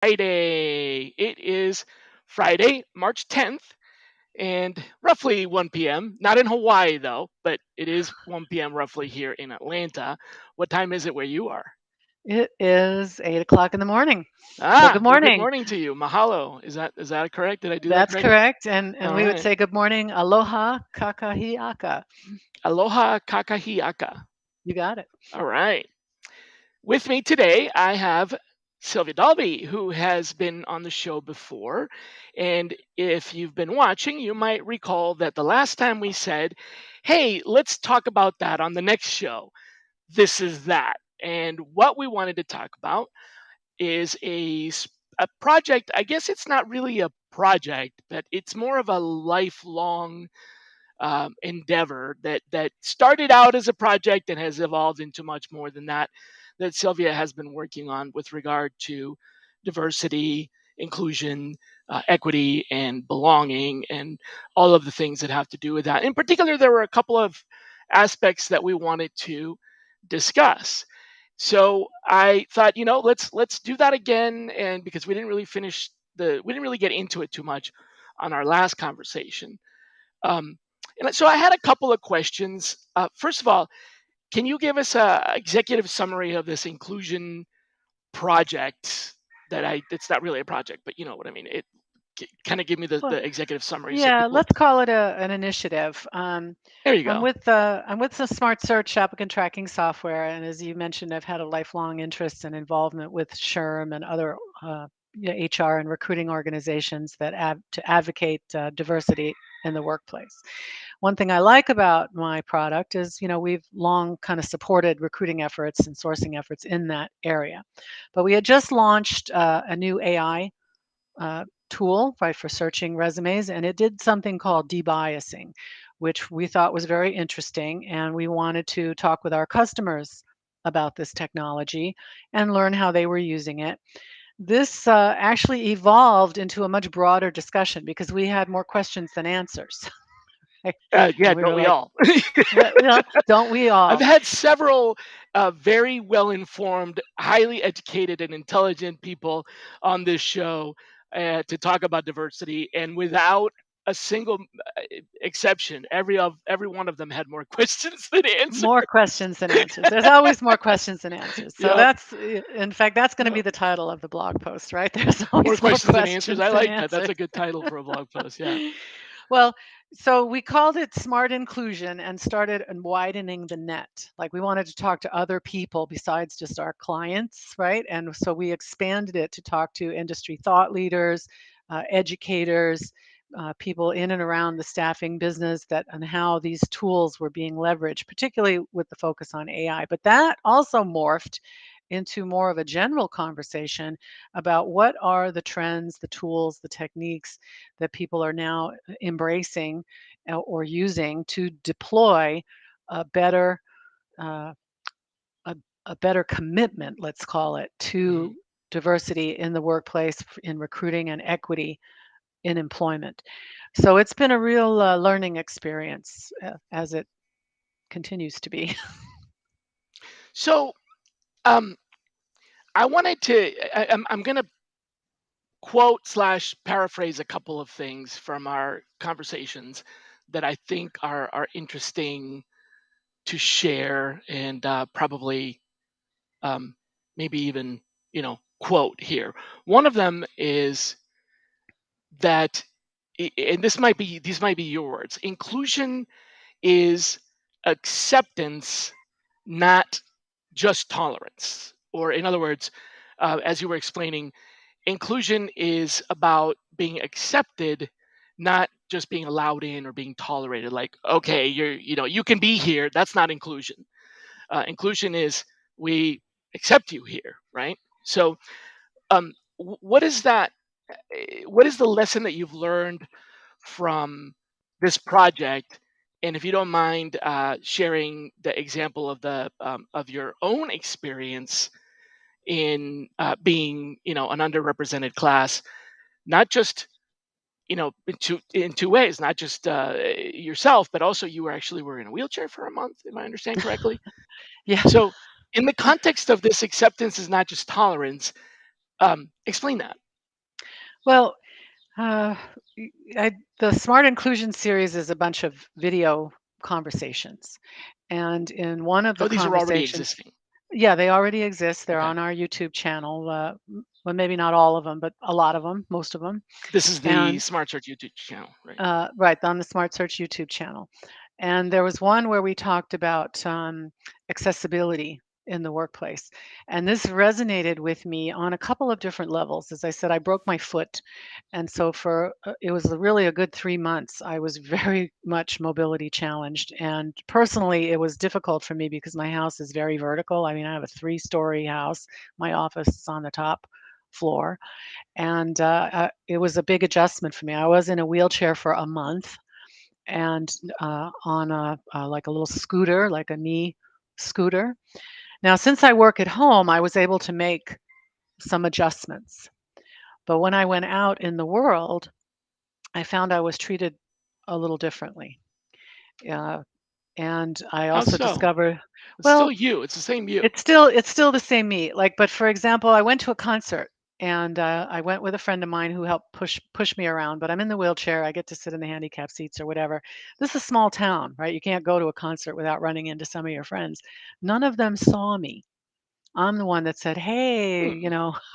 Friday. It is Friday, March 10th, and roughly 1 p.m. Not in Hawaii, though, but it is 1 p.m. roughly here in Atlanta. What time is it where you are? It is 8 o'clock in the morning. So good Well, good morning. morning to you. Mahalo. Is that correct? Did I do that That's correctly? correct. And All we would right. say good morning, aloha kakahiaka. Aloha kakahiaka. You got it. All right. With me today, I have Sylvia Dahlby, who has been on the show before. And if you've been watching, you might recall that the last time we said, hey, let's talk about that on the next show. This is that. And what we wanted to talk about is a project. I guess it's not really a project, but it's more of a lifelong endeavor that started out as a project and has evolved into much more than that. That Sylvia has been working on with regard to diversity, inclusion, equity, and belonging, and all of the things that have to do with that. In particular, there were a couple of aspects that we wanted to discuss. So I thought, let's do that again, and because we didn't really get into it too much on our last conversation. Um, and so I had a couple of questions. First of all, can you give us a executive summary of this inclusion project it's not really a project, but you know what I mean. It kind of give me Well, the executive summary so yeah, people. let's call it an initiative. There you I'm go. with the Smart Search applicant tracking software, and as you mentioned, I've had a lifelong interest and involvement with SHRM and other HR and recruiting organizations that to advocate diversity in the workplace. One thing I like about my product is, we've long kind of supported recruiting efforts and sourcing efforts in that area. But we had just launched a new AI tool, right, for searching resumes, and it did something called debiasing, which we thought was very interesting. And we wanted to talk with our customers about this technology and learn how they were using it. This actually evolved into a much broader discussion because we had more questions than answers. Yeah, And we don't were we like, all? don't we I've all? had several very well informed, highly educated, and intelligent people on this show to talk about diversity, and without a single exception, every one of them had more questions than answers. More questions than answers. There's always more questions than answers. So Yep. in fact, that's going to be Yep. the title of the blog post, right? There's More always more questions than answers. questions I than like that. That's answers. a good title for a blog post. Yeah. Well, so we called it smart inclusion and started widening the net. Like we wanted to talk to other people besides just our clients, right? And so we expanded it to talk to industry thought leaders, educators, people in and around the staffing business that and how these tools were being leveraged, particularly with the focus on AI. But that also morphed into more of a general conversation about what are the trends, the tools, the techniques that people are now embracing or using to deploy a better uh, a, a better commitment, let's call it, Mhm. to diversity in the workplace, in recruiting and equity in employment. So it's been a real learning experience as it continues to be. So, um, I wanted to. I'm going to quote slash paraphrase a couple of things from our conversations that I think are interesting to share and probably um, maybe even quote here. One of them is that, and these might be your words. Inclusion is acceptance, not just tolerance. Or in other words, as you were explaining, inclusion is about being accepted, not just being allowed in or being tolerated. Like, okay, you can be here. That's not inclusion. Inclusion is we accept you here, right? So, what is that? What is the lesson that you've learned from this project? And if you don't mind sharing the example of your own experience in being, an underrepresented class, not just in two ways, not just yourself, but also you were in a wheelchair for a month, if I understand correctly. Yeah. So, in the context of this acceptance is not just tolerance, Explain that. Well, uh, the Smart Inclusion series is a bunch of video conversations. And in one of the Oh, these are already conversations, existing. yeah, they already exist. They're Okay. on our YouTube channel. Well, maybe not all of them, but a lot of them, most of them. This is the And Smart Search YouTube channel, right? right on the Smart Search YouTube channel. And there was one where we talked about accessibility in the workplace. And this resonated with me on a couple of different levels. As I said, I broke my foot. And so for it was really a good 3 months. I was very much mobility challenged. And personally, it was difficult for me because my house is very vertical. I mean, I have a 3-story house. My office is on the top floor. And it was a big adjustment for me. I was in a wheelchair for a month and on like a little scooter, like a knee scooter. Now, since I work at home, I was able to make some adjustments. But when I went out in the world, I found I was treated a little differently. Uh, and I How also so? discovered, It's still well, you. It's the same you. it's still the same me. Like, but for example, I went to a concert and I went with a friend of mine who helped push me around. But I'm in the wheelchair. I get to sit in the handicap seats or whatever. This is a small town, right? You can't go to a concert without running into some of your friends. None of them saw me. I'm the one that said, "Hey, Hmm.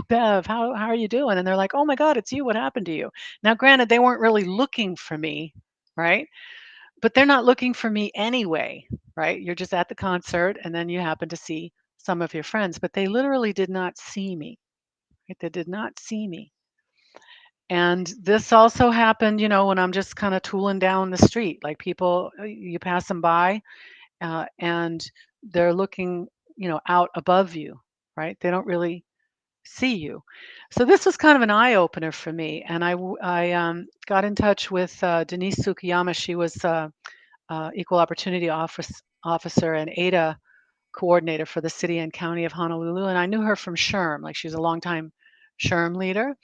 Bev, how are you doing?" And they're like, "Oh my God, it's you. What happened to you?" Now, granted, they weren't really looking for me, right? But they're not looking for me anyway, right? You're just at the concert and then you happen to see some of your friends, but they literally did not see me. Right? They did not see me. And this also happened, when I'm just kind of tooling down the street. Like people, you pass them by and they're looking, out above you, right? They don't really see you. So this was kind of an eye opener for me. And I got in touch with Denise Sukiyama. She was equal opportunity officer and ADA coordinator for the city and county of Honolulu. And I knew her from SHRM, like she's a longtime SHRM leader.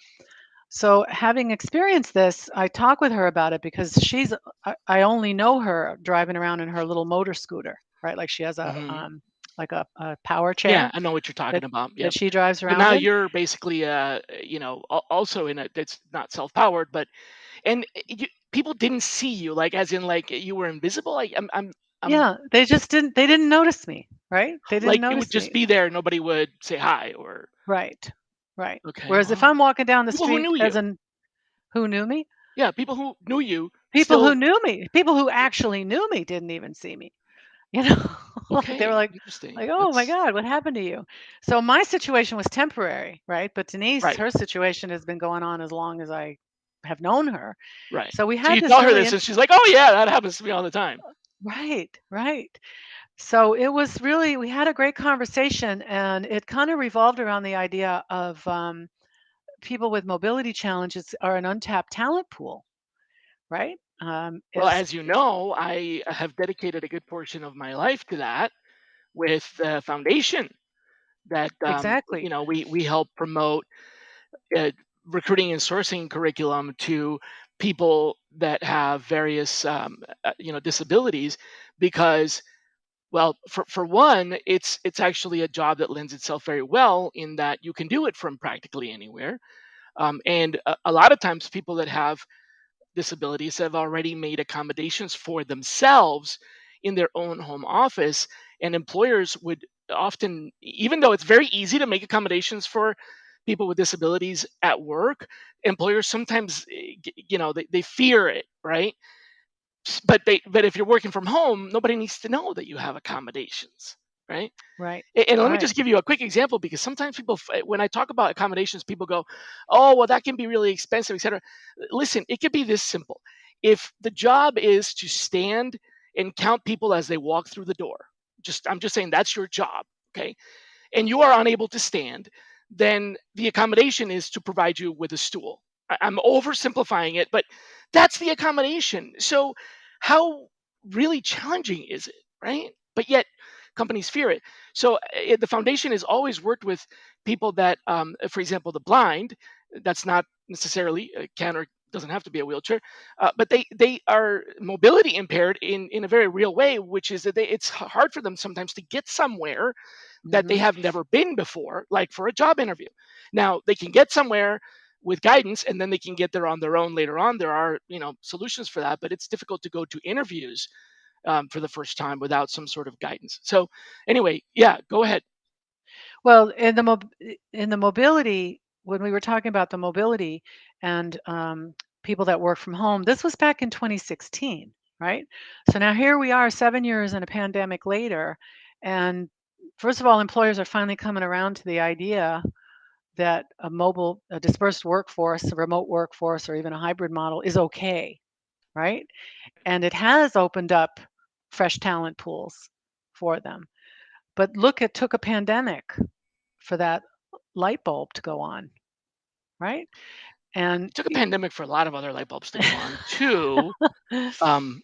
So having experienced this, I talk with her about it because I only know her driving around in her little motor scooter, right? Like she has Hmm. like a power Yeah, chair I know what you're that talking about. that Yep. she drives But around now in. you're basically, also in a that's not self-powered, but and people didn't see you, like as in like you were invisible. Like I'm Yeah, they didn't notice me, right? They didn't like you would notice just me. be there, nobody would say hi or Right. Right. okay, Whereas if wow. I'm walking down the People who street knew as you. an who knew me? Yeah, people who knew you People who still. knew me, people who actually knew me didn't even see me, you know? Like, they were Okay, like interesting. like, "Oh my That's god, what happened to you?" So my situation was temporary, right? But Denise, right, her situation has been going on as long as I have known her. right. So we So had you this tell her really this and she's like, "Oh yeah, that happens to me all the time." right, right. So it was really we had a great conversation, and it kinda revolved around the idea of, people with mobility challenges are an untapped talent pool, right? Well, As as you know, I have dedicated a good portion of my life to that with the foundation that exactly. we help promote uh, recruiting and sourcing curriculum to people that have various disabilities because well for one it's actually a job that lends itself very well in that you can do it from practically anywhere, and a lot of times people that have disabilities have already made accommodations for themselves in their own home office, and employers would often, even though it's very easy to make accommodations for people with disabilities at work, employers sometimes they fear it, right? But if you're working from home, nobody needs to know that you have accommodations, right? Right. And let me Right. just give you a quick example because sometimes when I talk about accommodations, people go, "Oh, well, that can be really expensive, etc." Listen, it could be this simple. If the job is to stand and count people as they walk through the door, I'm just saying that's your job, okay? And you are unable to stand, then the accommodation is to provide you with a stool. I'm oversimplifying it, but that's the accommodation. So, how really challenging is it, right? But yet, companies fear it. So, the foundation has always worked with people that, for example, the blind. That's not necessarily can or doesn't have to be a wheelchair, but they are mobility impaired in a very real way, which is that it's hard for them sometimes to get somewhere that they Mhm. have never been before, like for a job interview. Now they can get somewhere with guidance and then they can get there on their own later on. There are, solutions for that, but it's difficult to go to interviews for the first time without some sort of guidance. So anyway, yeah, go ahead. Well, in the mobility, when we were talking about the mobility and people that work from home, this was back in 2016, right? So now here we are, 7 years in a pandemic later, and first of all, employers are finally coming around to the idea that a dispersed workforce, a remote workforce, or even a hybrid model is okay, right? And it has opened up fresh talent pools for them. But look, it took a pandemic for that light bulb to go on, right? And It took a pandemic for a lot of other light bulbs to go on too. And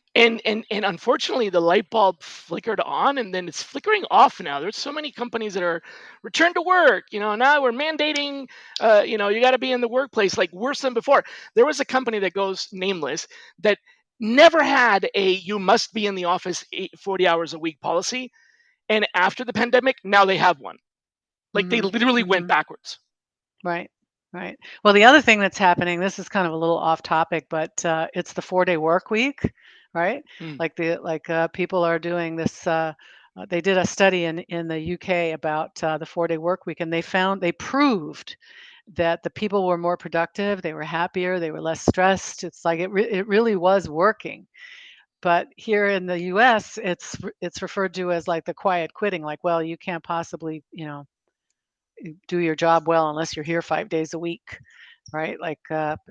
unfortunately, the light bulb flickered on, and then it's flickering off now. There's so many companies that are return to work. Now we're mandating. You got to be in the workplace, like worse than before. There was a company that goes nameless that never had a you must be in the office 40 hours a week policy, and after the pandemic, now they have one. Like they mhm, literally went mhm, backwards. right, right. Well, the other thing that's happening, this is kind of a little off topic, but it's the 4-day work week, right? Mm, People are doing this. They did a study in the UK about the 4-day work week, and they proved that the people were more productive, they were happier, they were less stressed. It's like it really was working. But here in the US, it's referred to as like the quiet quitting. Like, well, you can't possibly, do your job well unless you're here 5 days a week, right?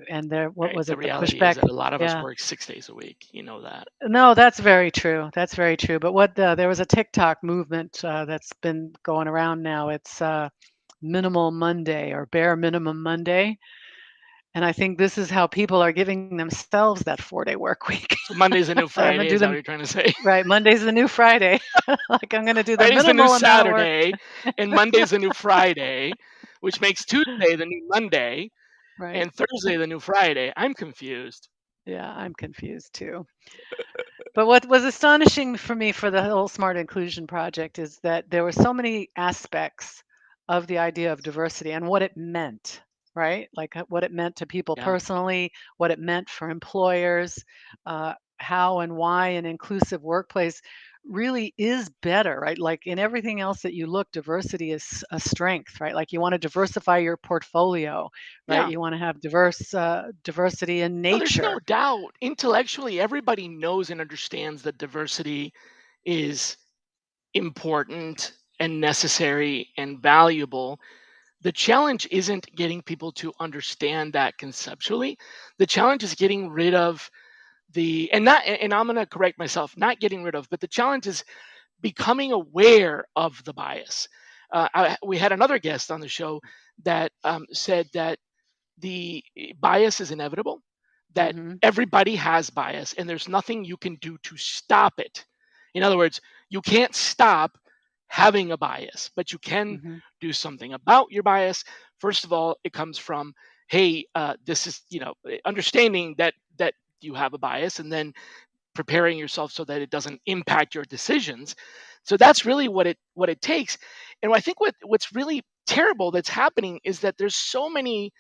And there, what right. was The it? The reality is pushback. that a lot of us Yeah. work 6 days a week. You know that. No, that's very true. That's very true. But there was a TikTok movement that's been going around now. It's minimal Monday or bare minimum Monday. And I think this is how people are giving themselves that 4-day work week. So Monday's a new I'm gonna Friday. do Is that what them you're trying to say? right. Monday's the new Friday. Like I'm gonna do the Friday's the new minimal amount of work. Saturday, and Monday's the new Friday, which makes Tuesday the new Monday, Right. and Thursday the new Friday. I'm confused. Yeah, I'm confused too. But what was astonishing for me for the whole Smart Inclusion project is that there were so many aspects of the idea of diversity and what it meant, right? What it meant to people Yeah. personally, what it meant for employers, how and why an inclusive workplace really is better, right? Like in everything else that you look, diversity is a strength, right? Like you want to diversify your portfolio, right? Yeah. You want to have diversity in No, there's no nature. doubt. Intellectually, everybody knows and understands that diversity is important and necessary and valuable. The challenge isn't getting people to understand that conceptually. The challenge is getting rid of the and not and I'm going to correct myself, not getting rid of, but the challenge is becoming aware of the bias. We had another guest on the show that said that the bias is inevitable, that Hmm. everybody has bias, and there's nothing you can do to stop it. In other words, you can't stop having a bias, but you can Hmm. do something about your bias. First of all, it comes from, hey, this is understanding that you have a bias, and then preparing yourself so that it doesn't impact your decisions. So that's really what it takes. And I think what's really terrible that's happening is that there's so many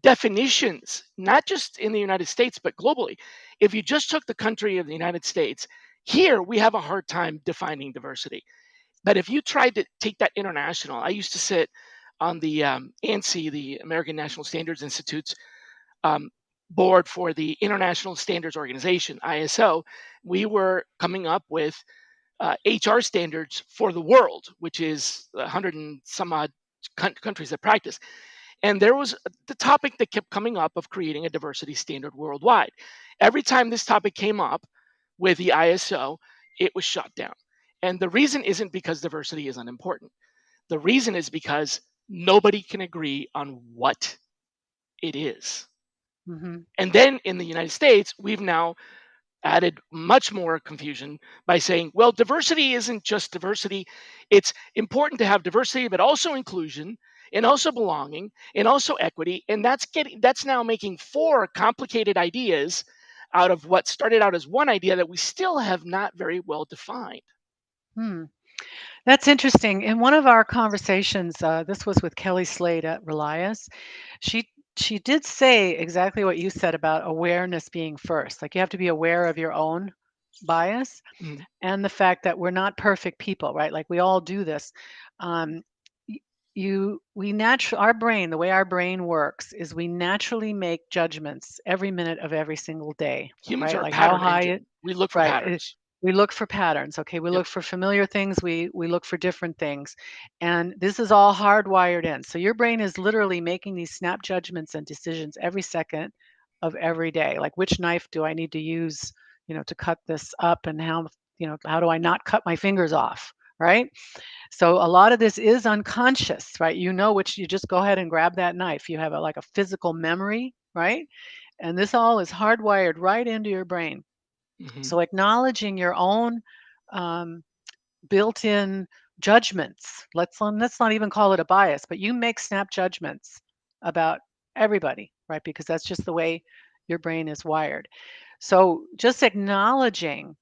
definitions, not just in the United States, but globally. If you just took the country of the United States, here we have a hard time defining diversity. But if you tried to take that international, I used to sit on the ANSI, the American National Standards Institute's um, board for the International Standards Organization, ISO. We were coming up with HR standards for the world, which is 100 and some odd countries that practice. And there was the topic that kept coming up of creating a diversity standard worldwide. Every time this topic came up with the ISO, it was shut down. And the reason isn't because diversity is unimportant. The reason is because nobody can agree on what it is. Hmm. And then in the United States, we've now added much more confusion by saying, well, diversity isn't just diversity. It's important to have diversity, but also inclusion and also belonging and also equity. And that's now making four complicated ideas out of what started out as one idea that we still have not very well defined. Hmm. That's interesting. In one of our conversations, this was with Kelly Slade at Relias. She she did say exactly what you said about awareness being first. Like you have to be aware of your own bias Mm. and the fact that we're not perfect people, right? Like we all do this. Um, y- we natural our brain, the way our brain works is we naturally make judgments every minute of every single day, Humans right? are a Like how pattern high it, engine. We look for right? patterns. We look for patterns. Okay, we Yep. look for familiar things. We look for different things, and this is all hardwired in. So your brain is literally making these snap judgments and decisions every second of every day. Like which knife do I need to use, to cut this up, and how do I not cut my fingers off, right? So a lot of this is unconscious, right? Which you just go ahead and grab that knife. You have like a physical memory, right? And this all is hardwired right into your brain. Hmm. So acknowledging your own um, built-in judgments. Let's not even call it a bias, but you make snap judgments about everybody, right? Because that's just the way your brain is wired. So just acknowledging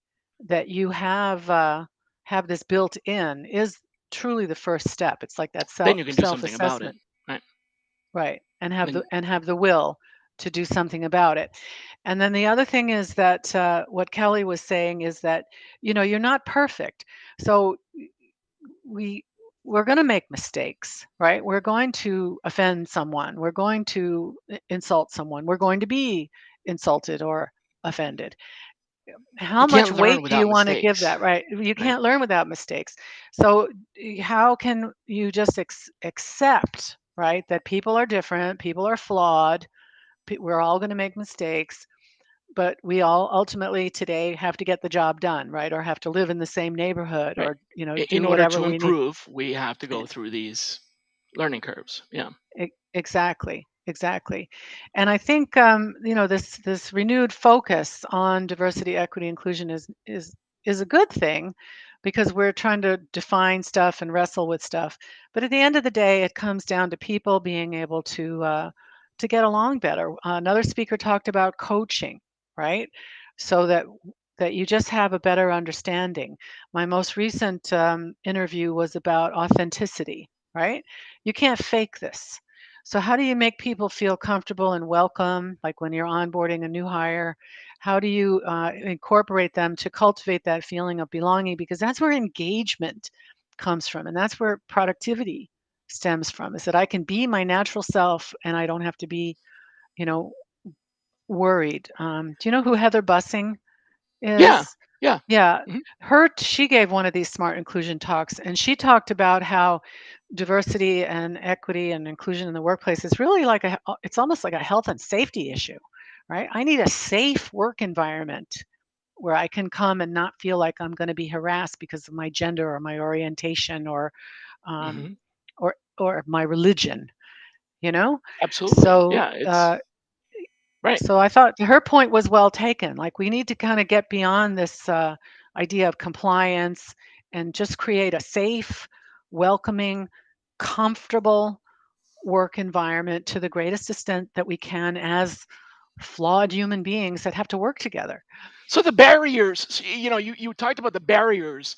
that you have this built in is truly the first step. It's like that Then you can do self something about it, assessment, right? right? And Then have the will to do something about it. And then the other thing is that what Kelly was saying is that you're not perfect, so we we're going to make mistakes, right? We're going to offend someone. We're going to insult someone. We're going to be insulted or offended. you How much can't learn weight do without you want to give mistakes, that, right? You right? can't learn without mistakes. So how can you just accept, right, that people are different, people are flawed, we're all going to make mistakes, but we all ultimately today have to get the job done, right? Or have to live in the same neighborhood, Right. or In do order whatever to we need. improve, we have to go through these learning curves. Yeah. Exactly, exactly. And I think this renewed focus on diversity, equity, inclusion is a good thing because we're trying to define stuff and wrestle with stuff. But at the end of the day, it comes down to people being able to get along better. Another speaker talked about coaching, right? So that you just have a better understanding. My most recent interview was about authenticity, right? You can't fake this. So how do you make people feel comfortable and welcome, like when you're onboarding a new hire? How do you incorporate them to cultivate that feeling of belonging? Because that's where engagement comes from, and that's where productivity stems from. Is that I can be my natural self, and I don't have to be, you know, worried. Do you know who Heather Bussing Yeah. is? Yeah. Yeah, Mhm. she gave one of these smart inclusion talks, and she talked about how diversity and equity and inclusion in the workplace is really like it's almost like a health and safety issue, right? I need a safe work environment where I can come and not feel like I'm going to be harassed because of my gender or my orientation um, Mhm. or my religion, you know. Absolutely. So Yeah, it's right. I thought her point was well taken. Like we need to kind of get beyond this idea of compliance and just create a safe, welcoming, comfortable work environment to the greatest extent that we can as flawed human beings that have to work together. So the barriers, you talked about the barriers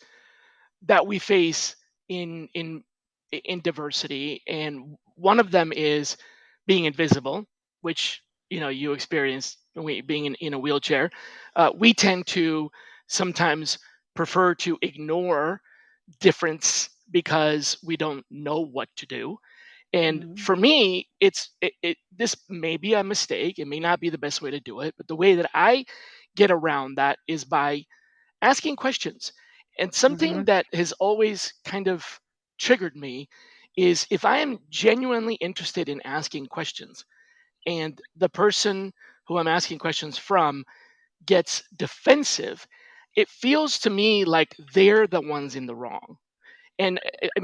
that we face in in diversity, and one of them is being invisible, which you experience being in a wheelchair. We tend to sometimes prefer to ignore difference because we don't know what to do. And Mhm, for me, this may be a mistake. It may not be the best way to do it, but the way that I get around that is by asking questions. And something mhm, that has always kind of triggered me is if I am genuinely interested in asking questions and the person who I'm asking questions from gets defensive, it feels to me like they're the ones in the wrong. And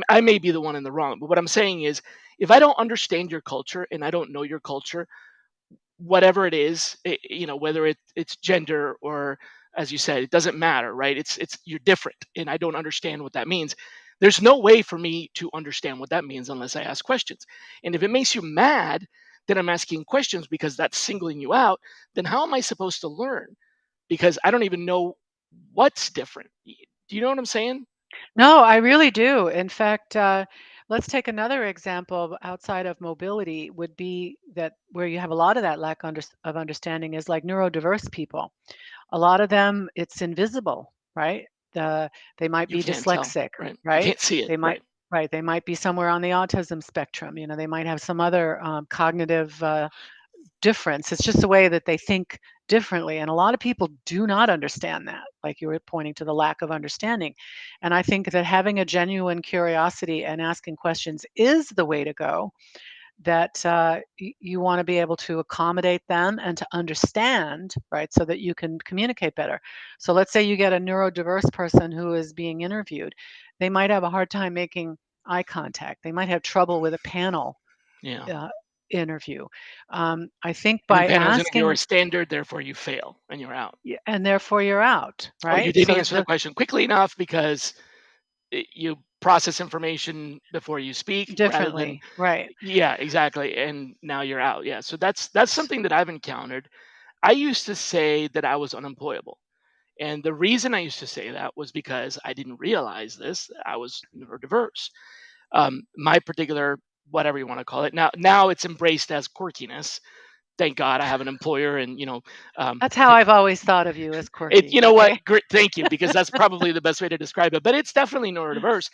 I may be the one in the wrong, but what I'm saying is if I don't understand your culture and I don't know your culture, whatever it is, whether it's gender or, as you said, it doesn't matter, right? It's you're different, and I don't understand what that means. There's no way for me to understand what that means unless I ask questions. And if it makes you mad that I'm asking questions because that's singling you out, then how am I supposed to learn? Because I don't even know what's different. Do you know what I'm saying? No, I really do. In fact, let's take another example outside of mobility would be that where you have a lot of that of understanding is like neurodiverse people. A lot of them, it's invisible, right? The, they might You be can't tell, dyslexic, right? You right? can't see it, They might, right? right? They might be somewhere on the autism spectrum. You know, they might have some other cognitive difference. It's just the way that they think differently. And a lot of people do not understand that, like you were pointing to the lack of understanding. And I think that having a genuine curiosity and asking questions is the way to go. That you want to be able to accommodate them and to understand, right, so that you can communicate better. So let's say you get a neurodiverse person who is being interviewed. They might have a hard time making eye contact. They might have trouble with a panel Yeah. uh, interview. I think And the by panel's interview are asking, standard, therefore you fail and you're out. and therefore you're out, Or you right? didn't So answer the question quickly enough because you process information before you speak rather than differently, right? yeah, exactly. And now you're out. Yeah. So that's something that I've encountered. I used to say that I was unemployable. And the reason I used to say that was because I didn't realize this. I was neurodiverse. My particular, whatever you want to call it, now it's embraced as quirkiness. Thank God I have an employer, and um, That's how I've always thought of you, as it. quirky. You know what? Okay. Great, thank you, because that's probably the best way to describe it. But it's definitely neurodiverse,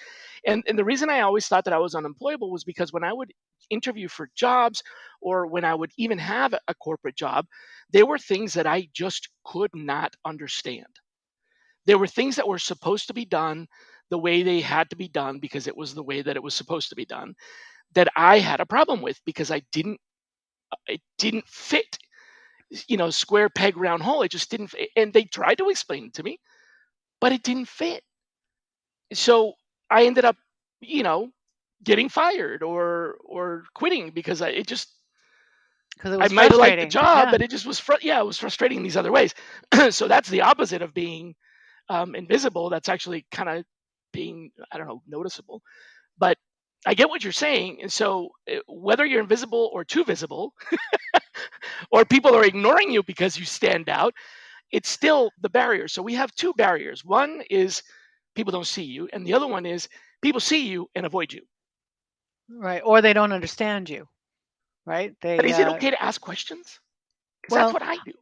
and the reason I always thought that I was unemployable was because when I would interview for jobs, or when I would even have a corporate job, there were things that I just could not understand. There were things that were supposed to be done the way they had to be done because it was the way that it was supposed to be done that I had a problem with because it didn't fit, square peg round hole. It just didn't fit. And they tried to explain it to me, but it didn't fit. So I ended up, you know, getting fired or quitting because it just Because it I was might have liked the frustrating. job, Yeah. but it just was yeah, it was frustrating in these other ways. So that's the opposite of being invisible. That's actually kind of being, I don't know, noticeable. But I get what you're saying. And so whether you're invisible or too visible, or people are ignoring you because you stand out, it's still the barrier. So we have two barriers. One is people don't see you, and the other one is people see you and avoid you. Right. Or they don't understand you, right? But They, is it okay to ask questions? Because that's well, what I do.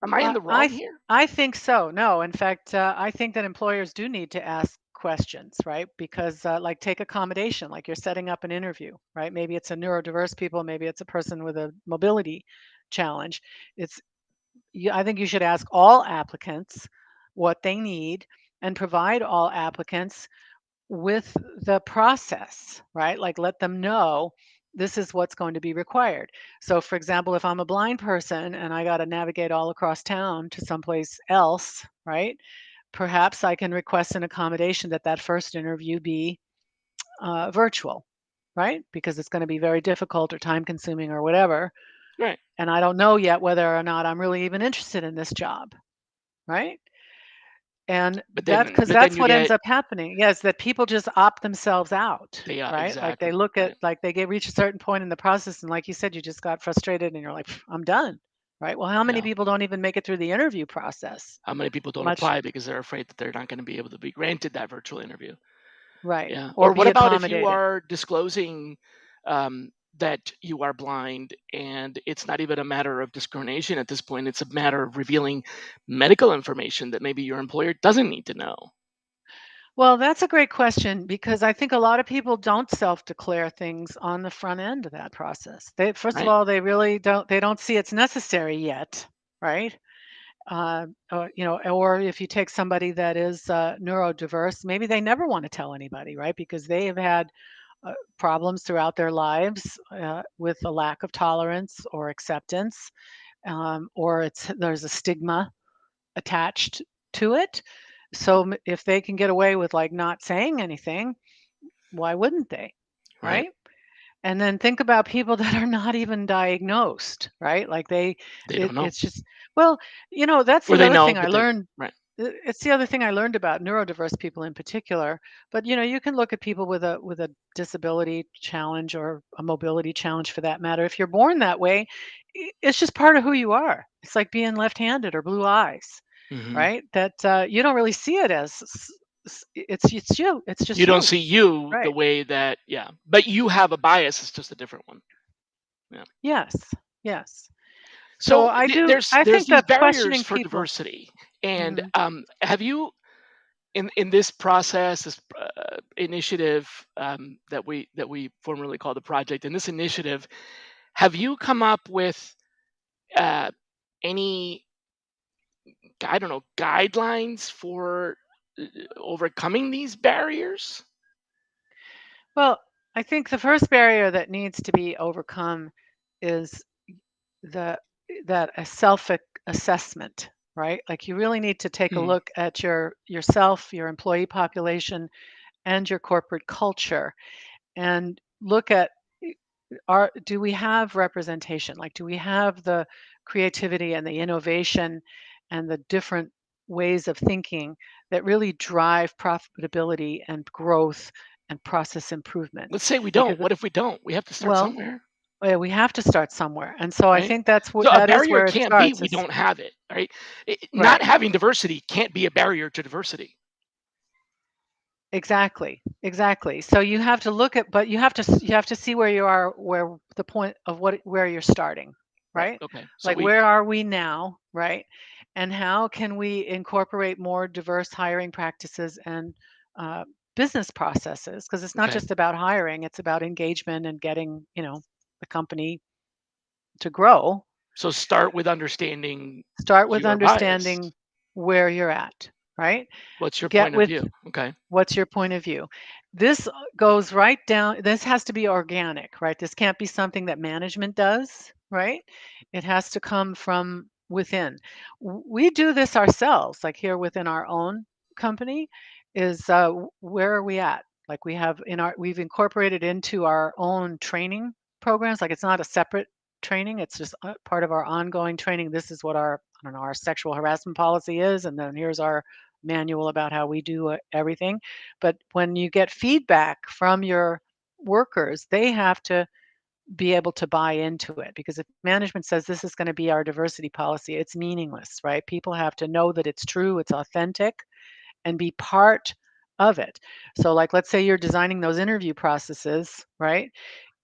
Am I in I, the I, wrong th- here? I think so. No, in fact, I think that employers do need to ask questions, right? Because, like, take accommodation, like you're setting up an interview, right? Maybe it's a neurodiverse people, maybe it's a person with a mobility challenge. It's I think you should ask all applicants what they need and provide all applicants with the process, right? Like let them know this is what's going to be required. So, for example, if I'm a blind person and I got to navigate all across town to someplace else, right? Perhaps I can request an accommodation that that first interview be virtual, right? Because it's going to be very difficult or time consuming or whatever. Right. And I don't know yet whether or not I'm really even interested in this job, right? And that's because But then that's you what ends get up happening. Yes, that people just opt themselves out, they right? Like they exactly look at right. like they get reach a certain point in the process and like you said, you just got frustrated and you're like, "Pff, I'm done." Right? Well, how many Yeah. people don't even make it through the interview process? How many people don't Much apply because they're afraid that they're not going to be able to be granted that virtual interview? right. Yeah. Or Or what be about if you accommodated. are disclosing that you are blind and it's not even a matter of discrimination at this point? It's a matter of revealing medical information that maybe your employer doesn't need to know, Well, that's a great question because I think a lot of people don't self-declare things on the front end of that process. They first of right? all, they don't see it's necessary yet, right? Or, you know, or if you take somebody that is neurodiverse, maybe they never want to tell anybody, right? Because they have had problems throughout their lives with a lack of tolerance or acceptance, or there's a stigma attached to it. So if they can get away with like not saying anything, why wouldn't they? Right. Right? And then think about people that are not even diagnosed, right? Like They don't know. it's just, well, you know, that's Or the they other know, thing I but they learned. right. It's the other thing I learned about neurodiverse people in particular. But you know, you can look at people with a disability challenge or a mobility challenge for that matter. If you're born that way, it's just part of who you are. It's like being left-handed or blue eyes, Hmm. right? That you don't really see it as it's you. It's You just don't you. see you the Right. way that, yeah, but you have a bias. It's just a different one. Yeah. Yes. Yes. So So I do. there's I there's think these that barriers questioning for people. diversity, and Mhm. have you in this process, this initiative that we formerly called the project, in this initiative, have you come up with uh, any, I don't know, guidelines for overcoming these barriers? Well, I think the first barrier that needs to be overcome is the that a assessment, right? Like you really need to take a Hmm. look at yourself, your employee population, and your corporate culture, and look at do we have representation? Like, do we have the creativity and the innovation and the different ways of thinking that really drive profitability and growth and process improvement? Let's say we don't. Because What if we don't? We have to start well, somewhere, we have to start somewhere, and so I right? think So a that is barrier where it can't be starts. we Is don't have it, right? Not right. having diversity can't be a barrier to diversity, Exactly, exactly. So you have to look at, but you have to see where you are, where the point of where you're starting, right? right? Okay. So Like we where are we now, right? And how can we incorporate more diverse hiring practices and uh, business processes? Because it's not okay. just about hiring; it's about engagement and getting, the company to grow. So start with understanding Start with your bias. understanding where you're at, right? What's your Get point of with view? Okay. What's your point of view? This goes right down, this has to be organic, right? This can't be something that management does, right? It has to come from within. We do this ourselves, like here within our own company, is where are we at? Like we've incorporated into our own training programs. Like it's not a separate training, it's just part of our ongoing training. This is what I don't know, our sexual harassment policy is, and then here's our manual about how we do everything. But when you get feedback from your workers, they have to be able to buy into it, because if management says this is going to be our diversity policy, it's meaningless, right? People have to know that it's true, it's authentic, and be part of it. So, like, let's say you're designing those interview processes, right?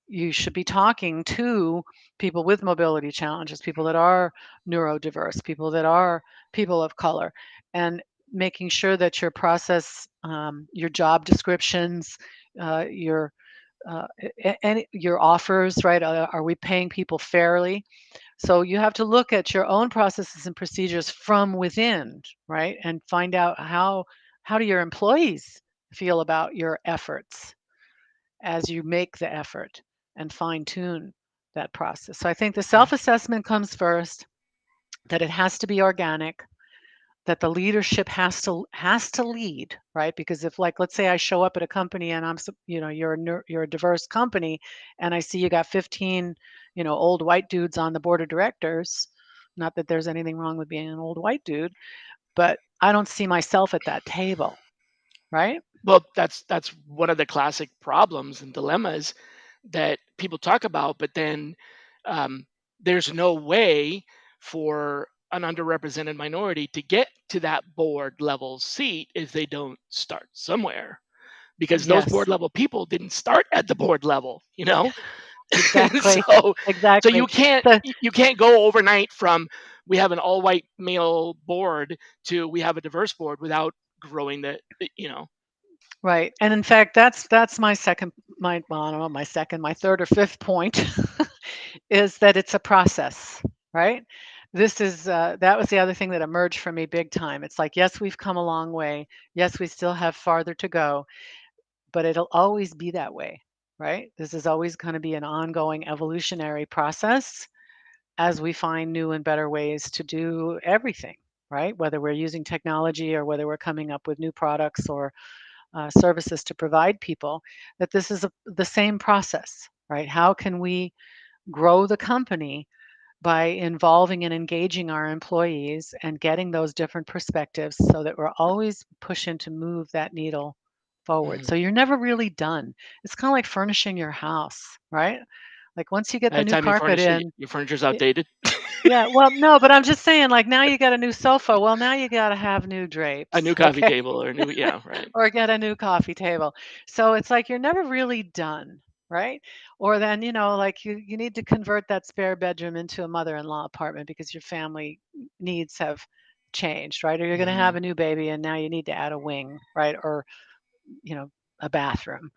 You should be talking to people with mobility challenges, people that are neurodiverse, people that are people of color, and making sure that your process, your job descriptions, your and your offers, right? Are we paying people fairly? So you have to look at your own processes and procedures from within, right? And find out how do your employees feel about your efforts as you make the effort and fine tune that process. So I think the Okay. self assessment comes first, that it has to be organic, that the leadership has to lead, right? Because if, like, let's say I show up at a company and you're a diverse company, and I see you got 15 old white dudes on the board of directors, not that there's anything wrong with being an old white dude, but I don't see myself at that table, right? Well, that's one of the classic problems and dilemmas that people talk about, but then um, there's no way for an underrepresented minority to get to that board level seat if they don't start somewhere, because those board Yes, level people didn't start at the board level, you know. And exactly. so Exactly. So you can't go overnight from we have an all white male board to we have a diverse board without growing the. right. And in fact, that's my second, my well, I don't know, my second, my third or fifth point is that it's a process, right? This is that was the other thing that emerged for me big time. It's like, yes, we've come a long way. Yes, we still have farther to go, but it'll always be that way, right? This is always going to be an ongoing evolutionary process as we find new and better ways to do everything, right? Whether we're using technology or whether we're coming up with new products or services to provide people, that this is the same process, right? How can we grow the company by involving and engaging our employees and getting those different perspectives so that we're always pushing to move that needle forward? Mhm. So you're never really done. It's kind of like furnishing your house, right? Like once you get By the the new time you carpet furnish it, in, your furniture's it, outdated. Yeah, well, no, but I'm just saying, like, now you got a new sofa, well, now you gotta have new A new drapes, coffee okay? table or a new, yeah, right. Or get a new coffee table. So it's like you're never really done, right? Or then, like you need to convert that spare bedroom into a mother-in-law apartment because your family needs have changed, right? Or you're going to have Mhm. a new baby and now you need to add a wing, right? Or, you know, a bathroom.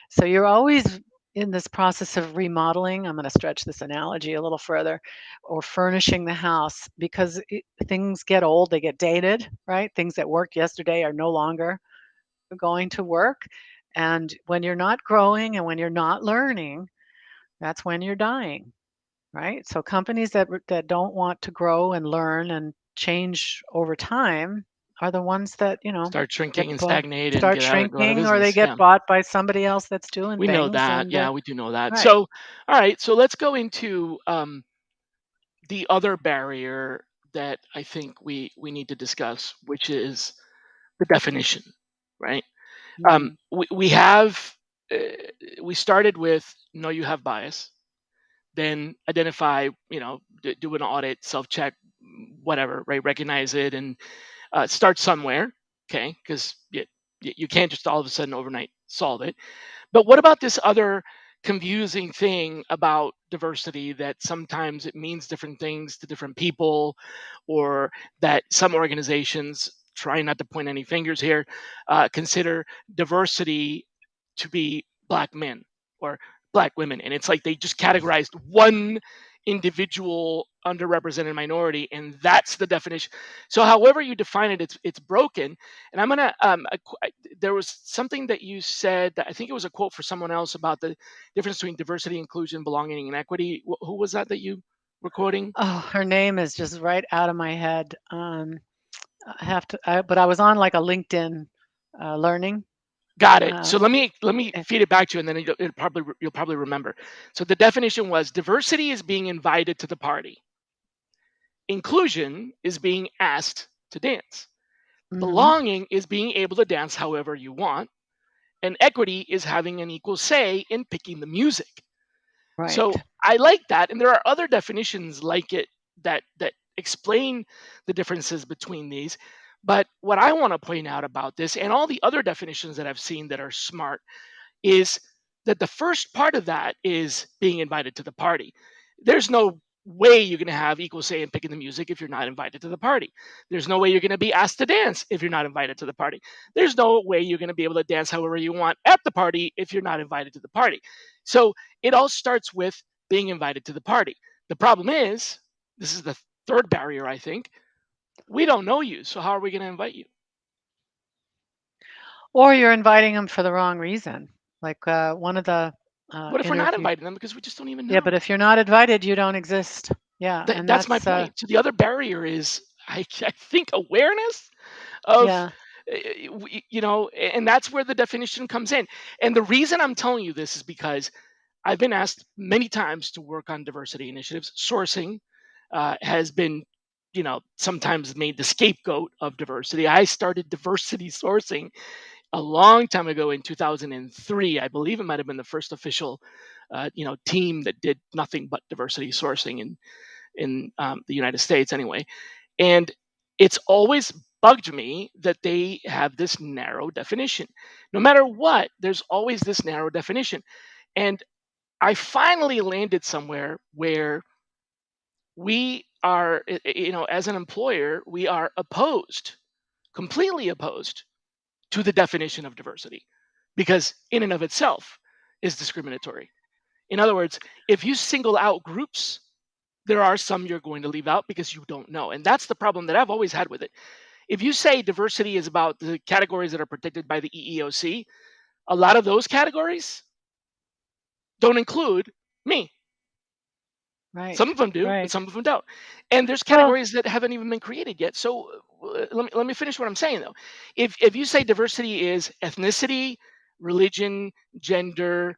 So you're always in this process of remodeling. I'm going to stretch this analogy a little further, or furnishing the house because things get old, they get dated, right? Things that worked yesterday are no longer going to work. And when you're not growing and when you're not learning, that's when you're dying, right? So companies that don't want to grow and learn and change over time are the ones that, Start get shrinking and stagnate and start go out of shrinking or they business, get yeah. bought by somebody else that's doing We know things that, and yeah, we do know that. right. So, alright, so let's go into, the other barrier that I think we need to discuss, which is the definition, right? Mhm. We have, uh, we started with know you have bias, then identify, do an audit, self check, whatever, right? Recognize it and start somewhere, okay? Because you can't just all of a sudden overnight solve it. But what about this other confusing thing about diversity that sometimes it means different things to different people, or that some organizations, trying not to point any fingers here, consider diversity to be black men or black women. And it's like they just categorized one individual underrepresented minority and that's the definition. So however you define it, it's broken. And I'm gonna there was something that you said that I think it was a quote for someone else about the difference between diversity, inclusion, belonging, and equity. Who was that that you were quoting? Oh, her name is just right out of my head. But I was on like a LinkedIn learning. Got it. Uh, So let me eh, feed it back to you, and then you'll probably remember. So the definition was diversity is being invited to the party. Inclusion is being asked to dance. mhm, Belonging is being able to dance however you want, and equity is having an equal say in picking the music. So right. I like that, and there are other definitions like it that explain the differences between these. But what I want to point out about this and all the other definitions that I've seen that are smart is that the first part of that is being invited to the party. There's no way you're going to have equal say in picking the music if you're not invited to the party. There's no way you're going to be asked to dance if you're not invited to the party. There's no way you're going to be able to dance however you want at the party if you're not invited to the party. So it all starts with being invited to the party. The problem is, this is the third barrier, I think. We don't know you. So how are we going to invite you? Or you're inviting them for the wrong reason. Like, one of the, What if we're not interview inviting them because we just don't even yeah, but know? if you're not invited, you don't exist. Yeah, and That's my that's, point. So the other barrier is, I think, awareness of, yeah. and that's where the definition comes in. And the reason I'm telling you this is because I've been asked many times to work on diversity initiatives. Sourcing has been, sometimes made the scapegoat of diversity. I started diversity sourcing a long time ago in 2003. I believe it might have been the first official, team that did nothing but diversity sourcing in the United States, anyway. And it's always bugged me that they have this narrow definition. No matter what, there's always this narrow definition. And I finally landed somewhere where we are, as an employer, we are opposed, completely opposed to the definition of diversity because, in and of itself, is discriminatory. In other words, if you single out groups, there are some you're going to leave out because you don't know. And that's the problem that I've always had with it. If you say diversity is about the categories that are protected by the EEOC, a lot of those categories don't include me. Some Right, of them do, but right. some of them don't. And there's Well, categories that haven't even been created yet. So let me finish what I'm saying though. If you say diversity is ethnicity, religion, gender,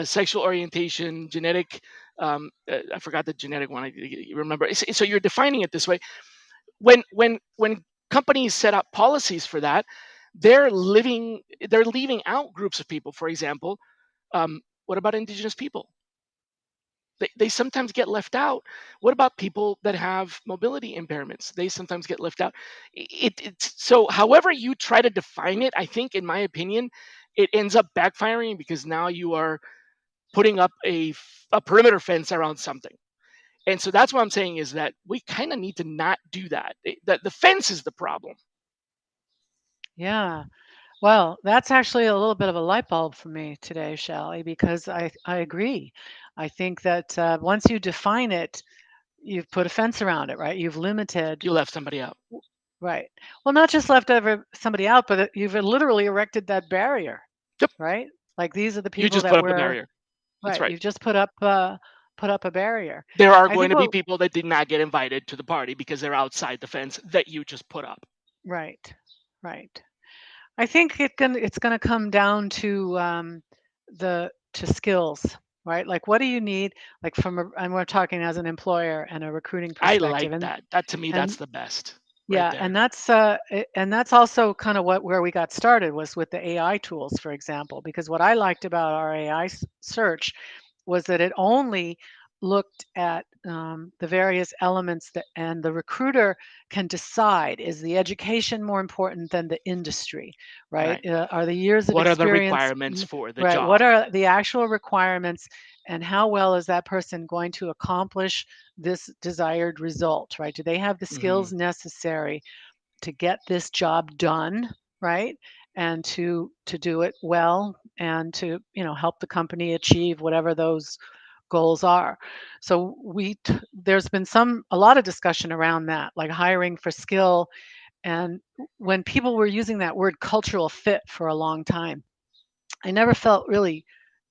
sexual orientation, genetic, I forgot the genetic one. You remember? So you're defining it this way. When companies set up policies for that, they're leaving out groups of people. For example, what about indigenous people? They sometimes get left out. What about people that have mobility impairments? They sometimes get left out. It's so however you try to define it, I think, in my opinion, it ends up backfiring because now you are putting up a perimeter fence around something. And so that's what I'm saying is that we kind of need to not do that. That the fence is the problem. Yeah. Well, that's actually a little bit of a light bulb for me today, Shally, because I agree. I think that once you define it, you've put a fence around it, right? You've limited, You left somebody out. right? Well, not just left over somebody out, but you've literally erected that barrier, Yep. right? Like these are the You people just put that up a we're barrier. That's right. right. You've just put up a barrier. There are I going think to be what people that did not get invited to the party because they're outside the fence that you just put up. right, right. I think it's gonna come down to the to skills, right? Like, what do you need? Like and we're talking as an employer and a recruiting I like perspective, that. That to me, that's and the best right yeah, there. and that's also kind of where we got started was with the AI tools, for example, because what I liked about our AI search was that it only looked at the various elements that, and the recruiter can decide, is the education more important than the industry, right? Right. Are the years of What are the experience requirements for the right? What job? are the actual requirements, and how well is that person going to accomplish this desired result, right? Do they have the Hmm. skills necessary to get this job done, right? And to do it well and to, help the company achieve whatever those goals are. So there's been a lot of discussion around that, like hiring for skill. And when people were using that word cultural fit for a long time, I never felt really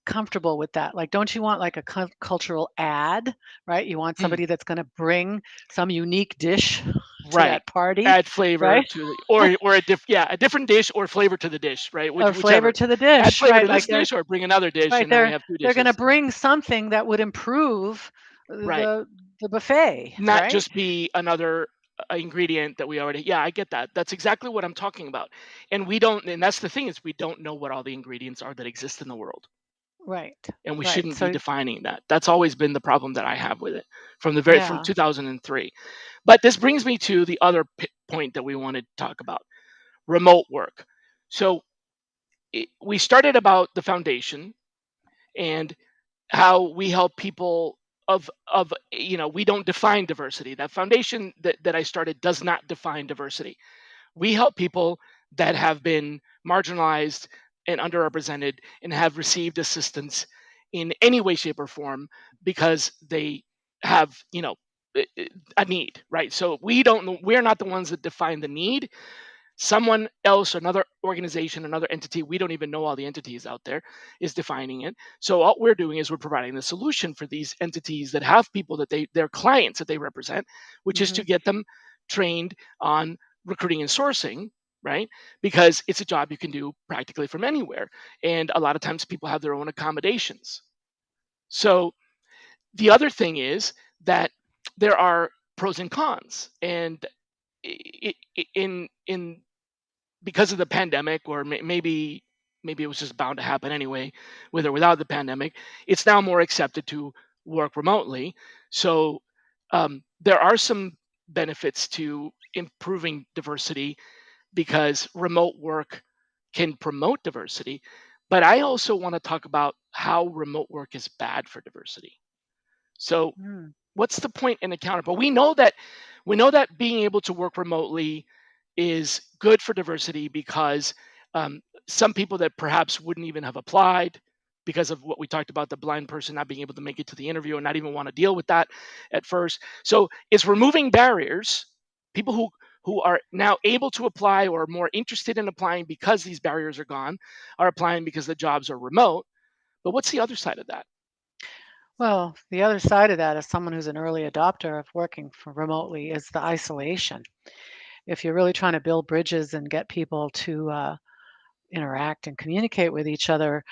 comfortable with that. Like, don't you want like a cultural add, right? You want Mm, somebody that's going to bring some unique dish to right. that party, Add flavor right? to the or a different dish or flavor to the dish, right? Or flavor Whichever. to the Add dish, flavor right? to Like this dish or bring another dish, right, and now we have two they're going to dishes. Yeah. bring something that would improve Right. the buffet, Not right? just be another ingredient that we already. Yeah, I get that. That's exactly what I'm talking about. And we don't. And that's the thing is we don't know what all the ingredients are that exist in the world, Right. and we Right. shouldn't be So defining that. That's always been the problem that I have with it from yeah. 2003. But this brings me to the other point that we wanted to talk about: remote work. So we started about the foundation and how we help people of we don't define diversity. That foundation that I started does not define diversity. We help people that have been marginalized and underrepresented and have received assistance in any way shape or form because they have a need, right? So we don't know, we're not the ones that define the need. Someone else, another organization, another entity, we don't even know all the entities out there, is defining it. So what we're doing is we're providing the solution for these entities that have people that they're clients that they represent, which is to Hmm. get them trained on recruiting and sourcing, right? Because it's a job you can do practically from anywhere, and a lot of times people have their own accommodations. So the other thing is that there are pros and cons, and in because of the pandemic, or maybe it was just bound to happen anyway, with or without the pandemic, it's now more accepted to work remotely. So there are some benefits to improving diversity because remote work can promote diversity. But I also want to talk about how remote work is bad for diversity. So Mm. what's the point in a counterpart? We know that being able to work remotely is good for diversity because some people that perhaps wouldn't even have applied because of what we talked about, the blind person not being able to make it to the interview and not even want to deal with that at first. So it's removing barriers. People who are now able to apply or more interested in applying because these barriers are gone are applying because the jobs are remote. But what's the other side of that? Well, the other side of that, as someone who's an early adopter of working remotely, is the isolation. If you're really trying to build bridges and get people to interact and communicate with each other,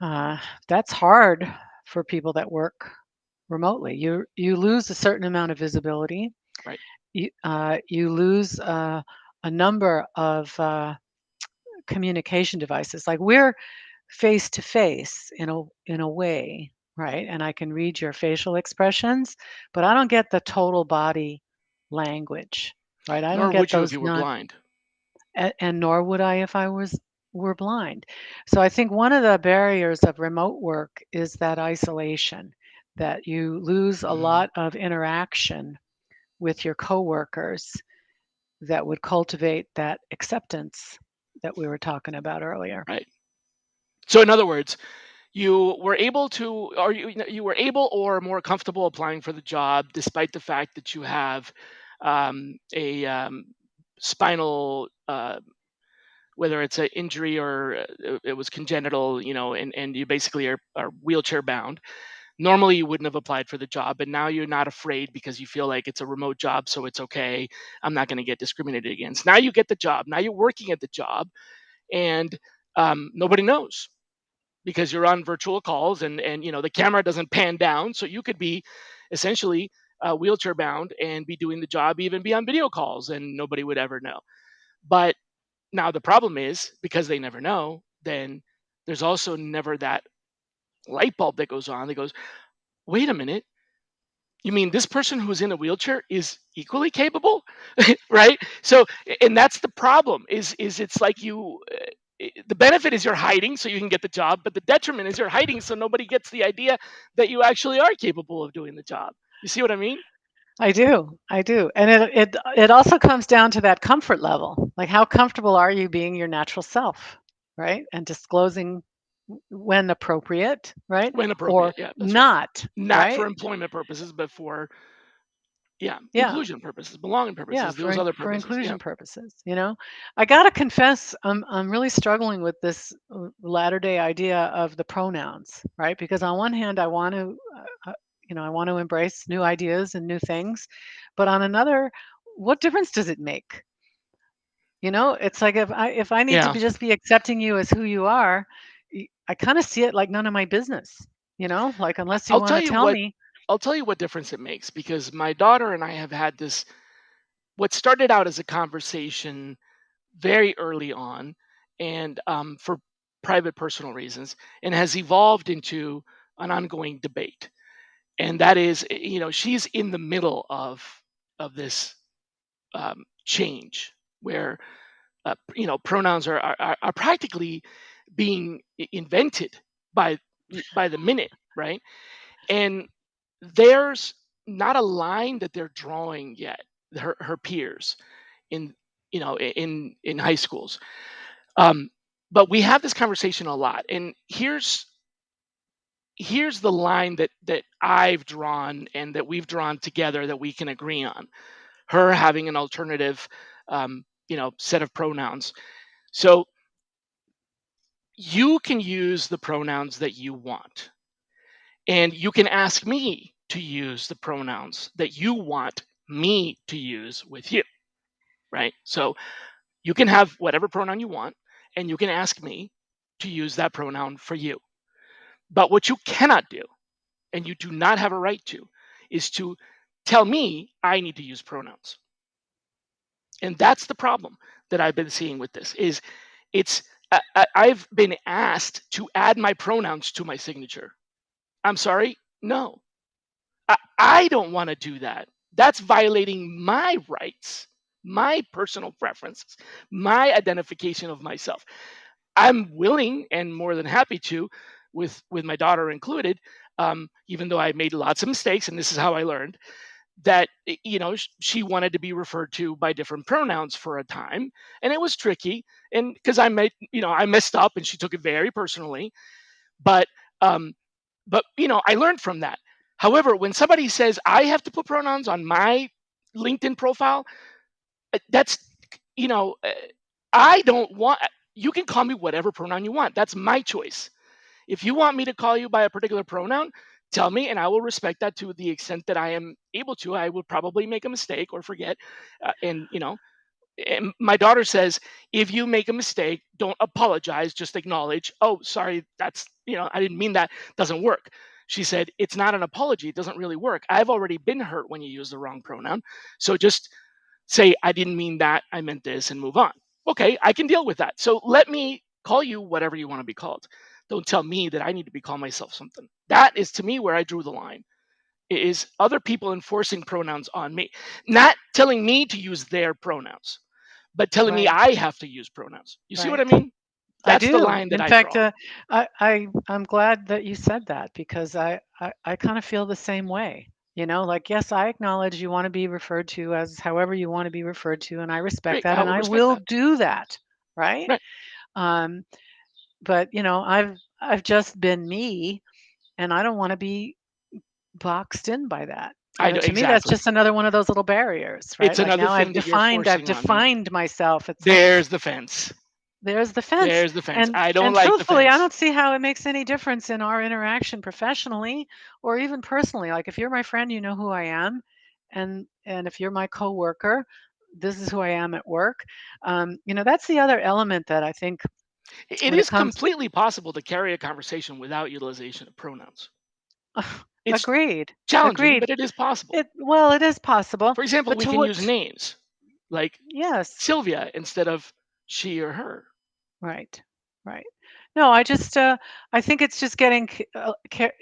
uh, that's hard for people that work remotely. You lose a certain amount of visibility. Right. You lose a number of communication devices. Like we're face to face in a way, right? And I can read your facial expressions, but I don't get the total body language, right? I don't Nor get would you if those you were non blind. and nor would I if I were blind. So I think one of the barriers of remote work is that isolation, that you lose a Mhm. lot of interaction with your coworkers that would cultivate that acceptance that we were talking about earlier. Right. So in other words, you were able to, or you were able or more comfortable applying for the job despite the fact that you have a spinal, whether it's an injury or it was congenital, and you basically are wheelchair bound. Normally, you wouldn't have applied for the job, but now you're not afraid because you feel like it's a remote job, so it's okay. I'm not going to get discriminated against. Now you get the job. Now you're working at the job, and nobody knows because you're on virtual calls, and the camera doesn't pan down, so you could be essentially wheelchair bound and be doing the job, even be on video calls, and nobody would ever know. But now the problem is because they never know, then there's also never that light bulb that goes on that goes, wait a minute, you mean this person who's in a wheelchair is equally capable? Right? So, and that's the problem is it's like the benefit is you're hiding so you can get the job, but the detriment is you're hiding so nobody gets the idea that you actually are capable of doing the job. You see what I mean? I do. I do. And it also comes down to that comfort level. Like how comfortable are you being your natural self, right? And disclosing when appropriate, right? When Or appropriate. Yeah, that's right. not, Not for right? employment purposes, but for, yeah, Yeah. inclusion purposes, belonging Yeah, purposes, those other for purposes. Yeah. inclusion purposes, you know? I gotta confess, I'm really struggling with this latter-day idea of the pronouns, right? Because on one hand, I want to, I want to embrace new ideas and new things, but on another, what difference does it make? You know, it's like if I need to Yeah. just be accepting you as who you are, I kind of see it like none of my business, like unless you I'll want tell to you tell what me. I'll tell you what difference it makes because my daughter and I have had this, what started out as a conversation very early on, and for private personal reasons, and has evolved into an ongoing debate. And that is, she's in the middle of this change where pronouns are practically being invented by by the minute, right? And there's not a line that they're drawing yet, her peers in in high schools. um, but we have this conversation a lot, and here's the line that I've drawn and that we've drawn together that we can agree on: her having an alternative set of pronouns. So you can use the pronouns that you want, and you can ask me to use the pronouns that you want me to use with you, right? So you can have whatever pronoun you want, and you can ask me to use that pronoun for you. But what you cannot do, and you do not have a right to, is to tell me I need to use pronouns. And that's the problem that I've been seeing with this is it's I've been asked to add my pronouns to my signature. I'm sorry, no, I don't want to do that. That's violating my rights, my personal preferences, my identification of myself. I'm willing and more than happy to, with my daughter included, even though I made lots of mistakes, and this is how I learned that she wanted to be referred to by different pronouns for a time, and it was tricky, and because I messed up, and she took it very personally, but um, I learned from that. However, when somebody says I have to put pronouns on my LinkedIn profile, that's you know, uh, I don't want. You can call me whatever pronoun you want. That's my choice. If you want me to call you by a particular pronoun, tell me, and I will respect that to the extent that I am able to. I would probably make a mistake or forget, and and my daughter says, if you make a mistake, don't apologize, just acknowledge, oh, sorry, that's, I didn't mean that. Doesn't work. She said, it's not an apology. It doesn't really work. I've already been hurt when you use the wrong pronoun. So just say, I didn't mean that. I meant this, and move on. Okay, I can deal with that. So let me call you whatever you want to be called. Don't tell me that I need to be called myself something. That is to me where I drew the line. Is other people enforcing pronouns on me, not telling me to use their pronouns, but telling me Right. I have to use pronouns. You see what I Right. mean? I That's the do. line that In I fact, draw. I'm glad that you said that because I kind of feel the same way. Like, yes, I acknowledge you want to be referred to as however you want to be referred to, and I respect Great. that, I and will I respect will that. do that. Right. Right. Um, but I've just been me, and I don't want to be boxed in by that. I know To me, that's exactly. just another one of those little barriers, right? It's Like another now thing that you're I've forcing on me. defined myself. It's like There's the fence. there's the fence. There's the fence. And I don't and like the truthfully, I fence. don't see how it makes any difference in our interaction professionally or even personally. Like if you're my friend, you know who I am. And if you're my coworker, this is who I am at work. That's the other element that I think It when it is comes to completely possible to carry a conversation without utilization of pronouns. It's agreed. challenging, Agreed. but it is possible. It is possible, For example, but we to can use what names like yes. Sylvia instead of she or her. Right. Right. No, I think it's just getting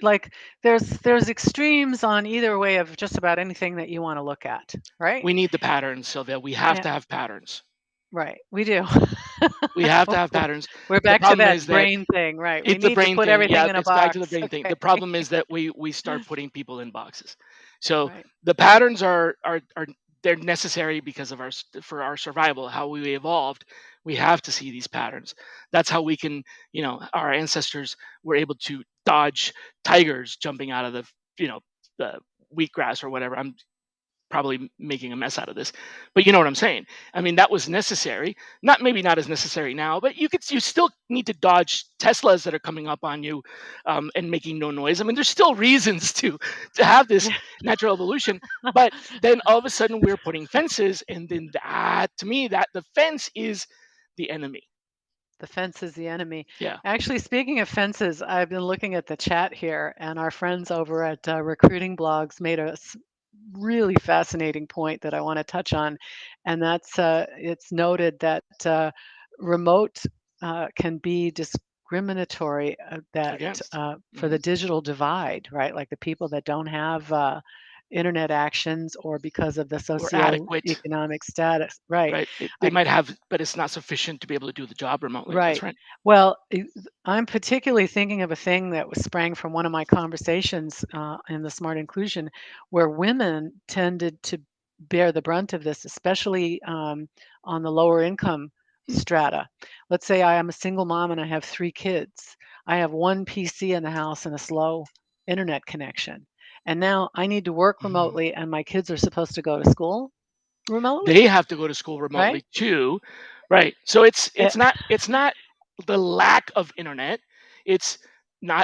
like there's extremes on either way of just about anything that you want to look at, right? We need the patterns, Sylvia. We have Yeah, to have patterns. right. We do. We have to have patterns. We're The back to problem that is that brain thing, right? We it's the need to brain put thing. everything Yeah, in a it's back to the box. brain thing. Okay. The problem is that we start putting people in boxes. So Right. the patterns are they're necessary because of for our survival, how we evolved. We have to see these patterns. That's how we can, our ancestors were able to dodge tigers jumping out of the wheatgrass or whatever. I'm probably making a mess out of this, but you know what I'm saying. I mean, that was necessary. Not maybe not as necessary now, but you still need to dodge Teslas that are coming up on you, and making no noise. I mean, there's still reasons to have this Yeah. natural evolution, but then all of a sudden we're putting fences, and then that to me that the fence is the enemy. The fence is the enemy. Yeah. Actually, speaking of fences, I've been looking at the chat here, and our friends over at Recruiting Blogs made a really fascinating point that I want to touch on, and that's it's noted that remote can be discriminatory that Against. for Hmm. the digital divide, right? Like the people that don't have internet actions or because of the Or adequate. socioeconomic status, right? Right. They Like might have, but it's not sufficient to be able to do the job remotely. That's right. right. Well, I'm particularly thinking of a thing that was sprang from one of my conversations in the smart inclusion, where women tended to bear the brunt of this, especially on the lower income Hmm. strata. Let's say I am a single mom and I have 3 kids. I have one PC in the house and a slow internet connection. And now I need to work Mhm. remotely, and my kids are supposed to go to school remotely, They have to go to school right? remotely too, right? So it's Eh, it's not it's not the lack of internet. It's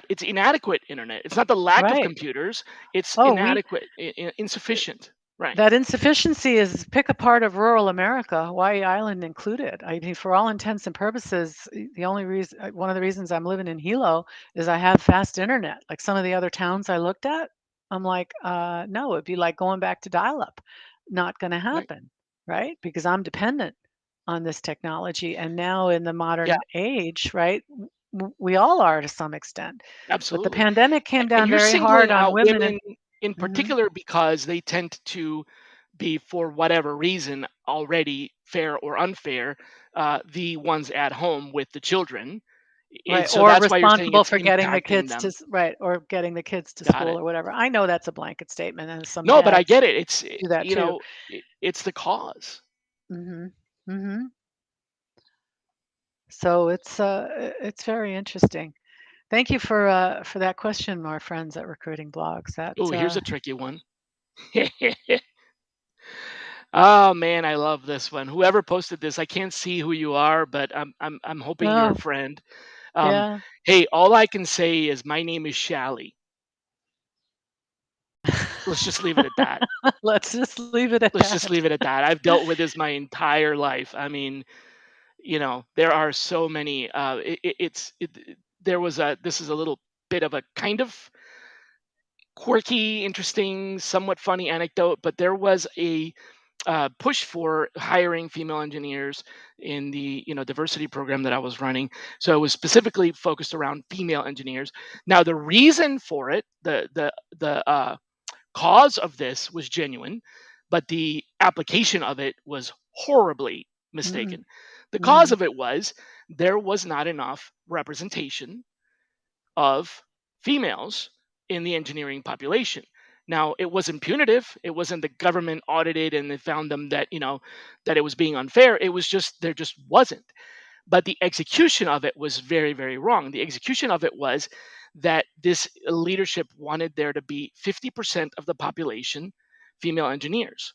it's inadequate internet. It's not the lack of right. computers. It's Oh, we inadequate, insufficient. Right. that insufficiency is pick a part of rural America, Hawaii Island included. I mean, for all intents and purposes, the only reason, one of the reasons I'm living in Hilo is I have fast internet. Like some of the other towns I looked at, I'm like, no, it'd be like going back to dial-up. Not going to Right. happen, right? Because I'm dependent on this technology. And now in the Yeah. modern age, right, we all are to some extent. But the Absolutely. pandemic came And down you're very hard singling on out women. And women in mhm, particular because they tend to be, for whatever reason, already fair or unfair, the ones at home with the children. right, So or that's why you're saying responsible it's for getting the impacting kids to them. right, or getting the kids to Got school it. or whatever. I know that's a blanket statement, and some No, but I dads get it. It's do that too. it's the cause. Mhm. Mhm. So it's very interesting. Thank you for that question, our friends at Recruiting Blogs. That Oh, here's a tricky one. Oh man, I love this one. Whoever posted this, I can't see who you are, but I'm hoping you're a oh friend. Um, yeah. hey, all I can say is my name is Shally. Let's just leave it at that. Let's just leave it at Let's just that. leave it at that. I've dealt with this my entire life. I mean, there are so many. There was a. This is a little bit of a kind of quirky, interesting, somewhat funny anecdote, but there was push for hiring female engineers in the diversity program that I was running. So it was specifically focused around female engineers. Now the reason for it, the cause of this was genuine, but the application of it was horribly Mm, mistaken. The cause mhm, of it was there was not enough representation of females in the engineering population. Now, it wasn't punitive. It wasn't the government audited and they found them that, that it was being unfair. It was just, there just wasn't. But the execution of it was very, very wrong. The execution of it was that this leadership wanted there to be 50% of the population female engineers,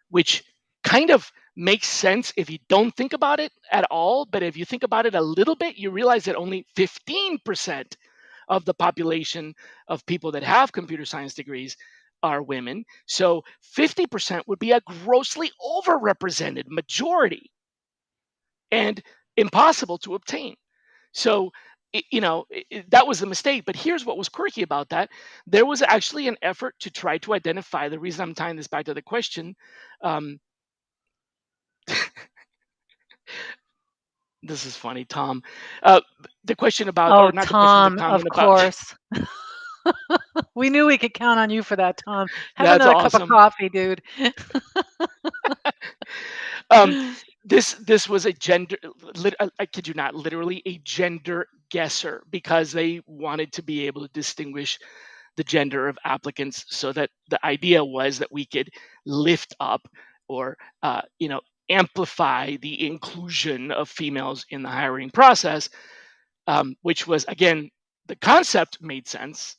which kind of makes sense if you don't think about it at all. But if you think about it a little bit, you realize that only 15% of the population of people that have computer science degrees are women. So 50% would be a grossly overrepresented majority and impossible to obtain. So, that was a mistake. But here's what was quirky about that. There was actually an effort to try to identify the reason I'm tying this back to the question. Um, this is funny, Tom. Uh, the question about, Oh, or not the question, the Tom, comment of about, course. We knew we could count on you for that, Tom. Have that's another cup of awesome. coffee, dude. Um, this was a gender, I kid you not, literally a gender guesser because they wanted to be able to distinguish the gender of applicants so that the idea was that we could lift up or amplify the inclusion of females in the hiring process, which was, again, the concept made sense,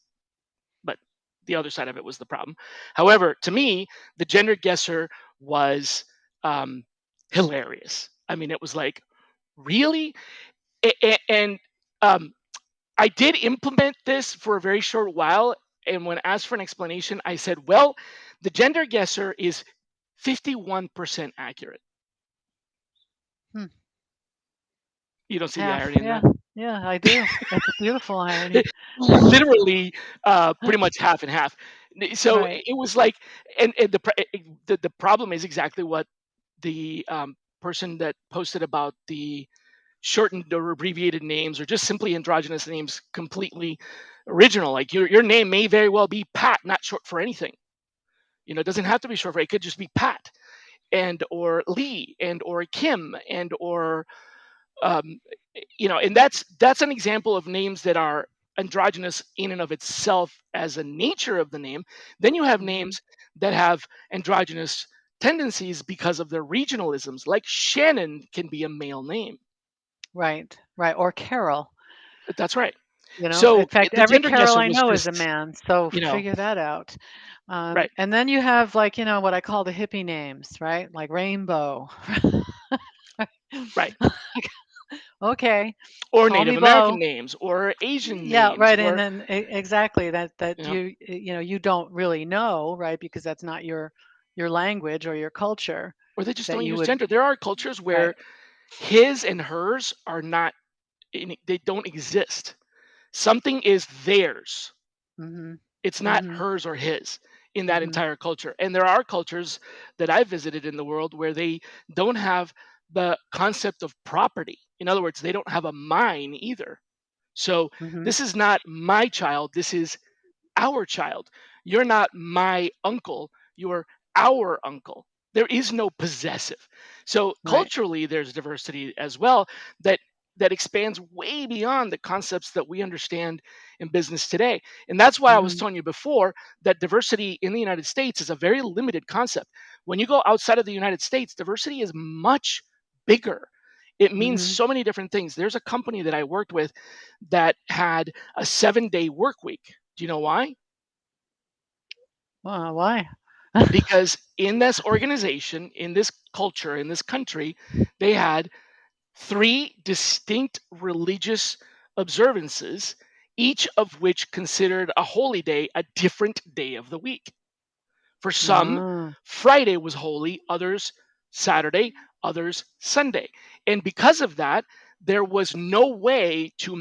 but the other side of it was the problem. However, to me, the gender guesser was um, hilarious. I mean, it was like, really? And um, I did implement this for a very short while. And when asked for an explanation, I said, well, the gender guesser is 51% accurate. Hmm. You don't see the Half, irony in yeah, that? yeah, I do. That's a beautiful irony. Literally, pretty much half and half. So Right. it was like, and the problem is exactly what the person that posted about the shortened or abbreviated names or just simply androgynous names completely original. Like your name may very well be Pat, not short for anything. It doesn't have to be short for it could just be Pat and or Lee and or Kim and or um, and that's an example of names that are androgynous in and of itself as a nature of the name. Then you have Mhm. names that have androgynous tendencies because of their regionalisms, like Shannon can be a male name. Right, right, or Carol, That's right. In So fact, the every gender Carol guesser I was know is a just, man, so you know, figure that out. right, And then you have, like, what I call the hippie names, right? Like Rainbow. right. Okay, Or call me Native American Bo. names or Asian Yeah, names right, and or, then exactly that you know, you don't really know, right? Because that's not your language or your culture or they just that don't you use would, gender. There are cultures right. where his and hers are not, they don't exist. Something is theirs. Mhm. It's not Mhm. hers or his in that Mhm. entire culture. And there are cultures that I visited in the world where they don't have the concept of property. In other words, they don't have a mine either. So Mhm. this is not my child. This is our child. You're not my uncle, you're our uncle. There is no possessive. So Right. culturally there's diversity as well that expands way beyond the concepts that we understand in business today. And that's why I was Mhm. telling you before that diversity in the United States is a very limited concept. When you go outside of the United States, diversity is much bigger. It means Mhm. so many different things. There's a company that I worked with that had a 7-day work week. Do you know why? Why? Because in this organization, in this culture, in this country, they had three distinct religious observances, each of which considered a holy day a different day of the week. For some, Ah, Friday was holy, others Saturday, others Sunday. And because of that, there was no way to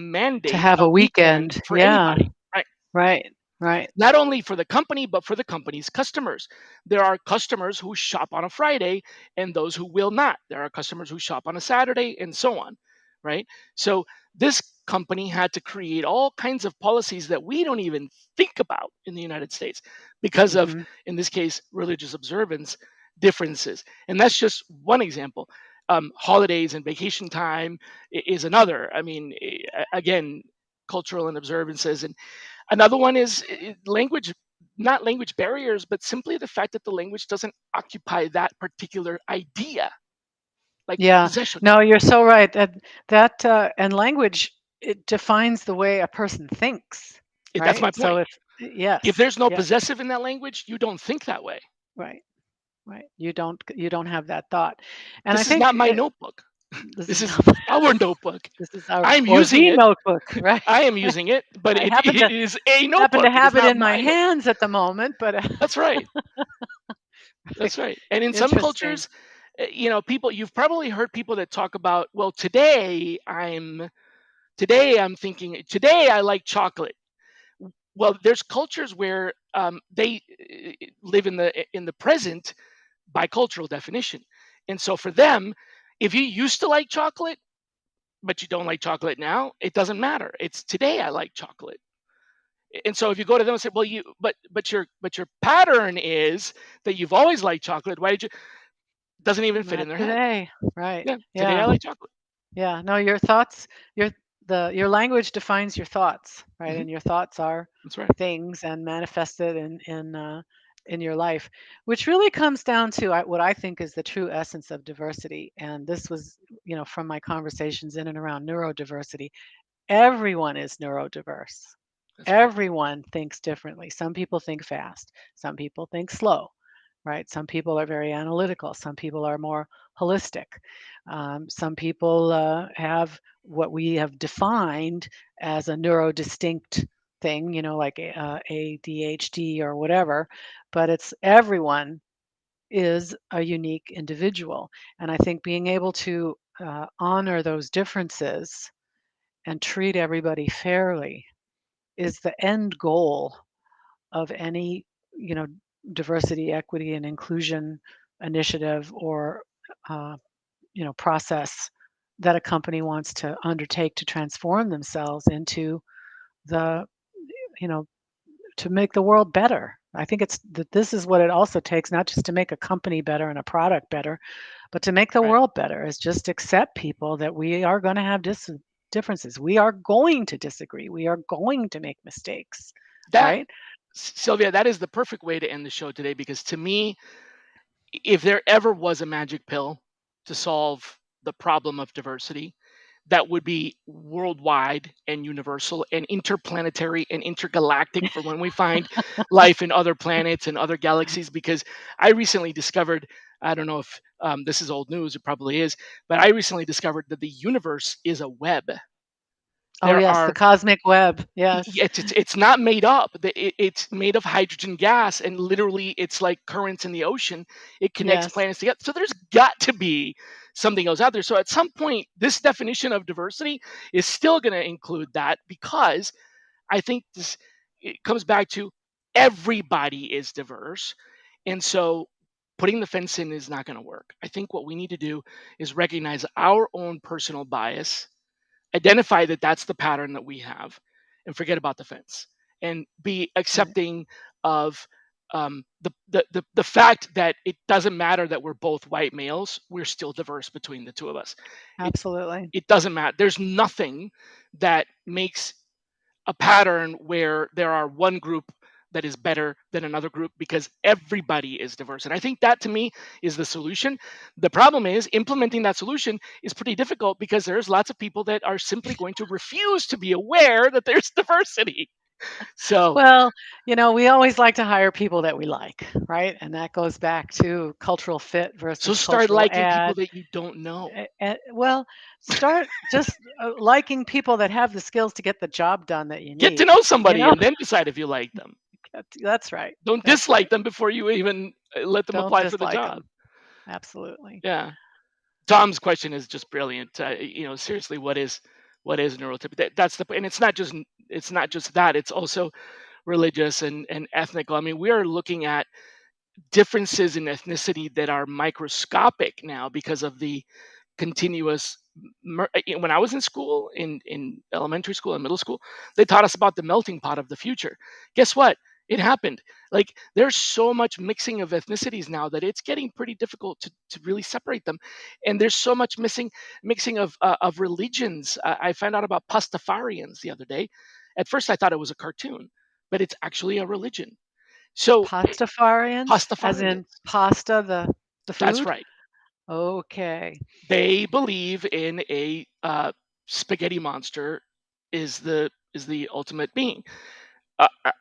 to mandate have a a weekend weekend. for Yeah, anybody. Right. right. Right. Not only for the company, but for the company's customers. There are customers who shop on a Friday and those who will not. There are customers who shop on a Saturday and so on, right? So this company had to create all kinds of policies that we don't even think about in the United States because of, Hmm. in this case, religious observance differences. And that's just one example. Holidays and vacation time is another. I mean, again, cultural and observances. And another one is language, not language barriers, but simply the fact that the language doesn't occupy that particular idea, like Yeah. possession. No, you're so right. And language, it defines the way a person thinks, That's right? my So point. if If yes, there's no yes, possessive in that language, you don't think that way. right, right. You don't have that thought. And I This is think not my notebook. this This is is not our notebook. this is our I'm or using the it. notebook, right? I am using it, but I it, happen it to is a happen to notebook. It is have it not in my my notebook. hands at the moment, but That's right. That's right. And in some interesting. cultures, people, you've probably heard people that talk about, well, today I'm thinking, today I like chocolate. Well, there's cultures where they live in the present by cultural definition, and so for them, if you used to like chocolate but you don't like chocolate now, it doesn't matter. It's today I like chocolate. And so if you go to them and say, well, but your pattern is that you've always liked chocolate. Why did you? Doesn't even fit Not in their head. today, right? Yeah, today I Yeah. like chocolate. Yeah, no, your thoughts, your your language defines your thoughts, right? Hmm. And your thoughts are That's right. things and manifested in your life, which really comes down to what I think is the true essence of diversity. And this was, from my conversations in and around neurodiversity. Everyone is neurodiverse. That's right. Everyone thinks differently. Some people think fast. Some people think slow, right? Some people are very analytical. Some people are more holistic. Some people have what we have defined as a neurodistinct thing, like ADHD or whatever. But it's everyone is a unique individual. And I think being able to honor those differences and treat everybody fairly is the end goal of any, you know, diversity, equity, and inclusion initiative or uh, process that a company wants to undertake to transform themselves into the, you know, to make the world better. I think it's that this is what it also takes, not just to make a company better and a product better, but to make the Right. world better is just accept people that we are going to have differences. We are going to disagree. We are going to make mistakes, That right? Sylvia, that is the perfect way to end the show today because to me, if there ever was a magic pill to solve the problem of diversity, that would be worldwide and universal and interplanetary and intergalactic for when we find life in other planets and other galaxies. Because I recently discovered, I don't know if this is old news, it probably is, but I recently discovered that the universe is a web. Oh, There yes, the are cosmic web. Yes, it's not made up. It's made of hydrogen gas, and literally, it's like currents in the ocean. It connects yes, planets together. So there's got to be something else out there. So at some point, this definition of diversity is still going to include that because I think this it comes back to everybody is diverse, and so putting the fence in is not going to work. I think what we need to do is recognize our own personal bias, identify that that's the pattern that we have, and forget about the fence and be right. accepting of the fact that it doesn't matter that we're both white males, we're still diverse between the two of us. it Absolutely. it doesn't matter. There's nothing that makes a pattern where there are one group that is better than another group because everybody is diverse. And I think that to me is the solution. The problem is implementing that solution is pretty difficult because there's lots of people that are simply going to refuse to be aware that there's diversity. So Well, we always like to hire people that we like, right? And that goes back to cultural fit so versus start cultural liking people add. that you don't know. Well, start just liking people that have the skills to get the job done that you Get to need. know You somebody know, and then decide if you like them. that's right. Don't That's dislike right. them before you even let them Don't apply for the dislike job. them. Absolutely. Yeah. Tom's question is just brilliant. Seriously, what is neurotypical? That's the, and it's not just that. It's also religious and ethnical. I mean, we are looking at differences in ethnicity that are microscopic now because of the continuous when I was in school, in elementary school and middle school, they taught us about the melting pot of the future. Guess what? It happened. Like, there's so much mixing of ethnicities now that it's getting pretty difficult to really separate them. And there's so much mixing of religions. I found out about Pastafarians the other day. At first I thought it was a cartoon, but it's actually a religion. So Pastafarians, as in Pastafarians, pasta, the that's food? right. Okay. They believe in a spaghetti monster is the ultimate being.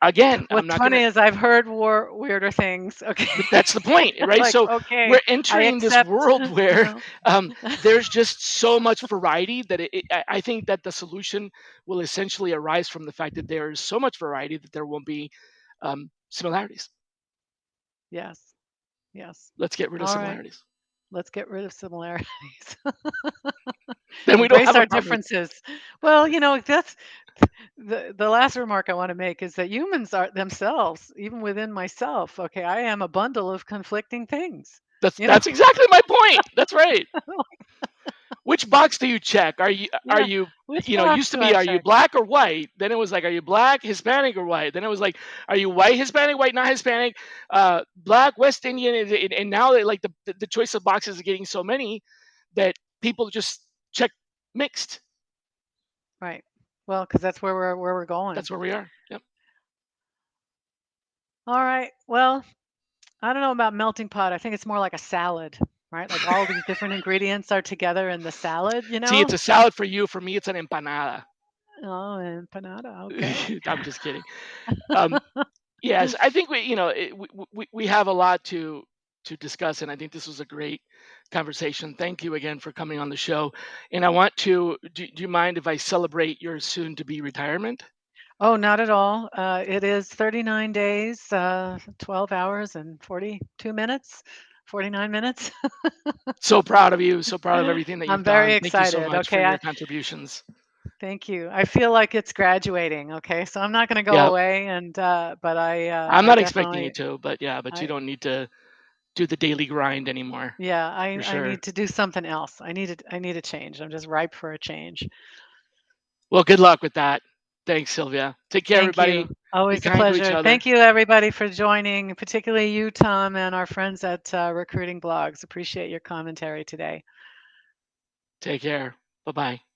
Again, I'm What's not funny gonna. is I've heard weirder things. Okay. But that's the point, right? Like, So okay, we're I entering this accept, world you where know. there's just so much variety that I think that the solution will essentially arise from the fact that there is so much variety that there won't be similarities. Yes, yes. Let's get rid of All right. similarities. Let's get rid of similarities. Then we don't Embrace have a our problem with. differences. Well, that's the last remark I want to make is that humans are themselves, even within myself. Okay, I am a bundle of conflicting things. That's You know, that's exactly my point. That's right. Which box do you check? Are yeah. you Which you know, box used to do I be, are you check? black or white? Then it was like, are you black, Hispanic, or white? Then it was like, are you white, Hispanic, white, not Hispanic, black, West Indian, and now like the choice of boxes is getting so many that people just check mixed. Right. Well, because that's where we're going. That's where we are. Yep. All right. Well, I don't know about melting pot. I think it's more like a salad, right? Like all these different ingredients are together in the salad, you See, it's know? a salad for you. For me, it's an empanada. Oh, empanada. Okay. I'm just kidding. Um, Yes, I think we have a lot to discuss, and I think this was a great conversation. Thank you again for coming on the show. And I want to. Do you mind if I celebrate your soon-to-be retirement? Oh, not at all. It is 39 days, 12 hours and 42 minutes, 49 minutes. So proud of you. So proud of everything that I'm you've very done. Thank you so excited. much for Okay. your contributions. Thank you. I feel like it's graduating. Okay. So I'm not going to go Yeah, away. But I'm I not expecting you definitely, to, but yeah, but you I, don't need to do the daily grind anymore, yeah, for I sure. need to do something else. I need a change. I'm just ripe for a change. Well, good luck with that. Thanks, Sylvia. Take care, Thank everybody. you. Be Always a kind to each pleasure. other. Thank you, everybody, for joining, particularly you, Tom, and our friends at Recruiting Blogs. Appreciate your commentary today. Take care. Bye bye.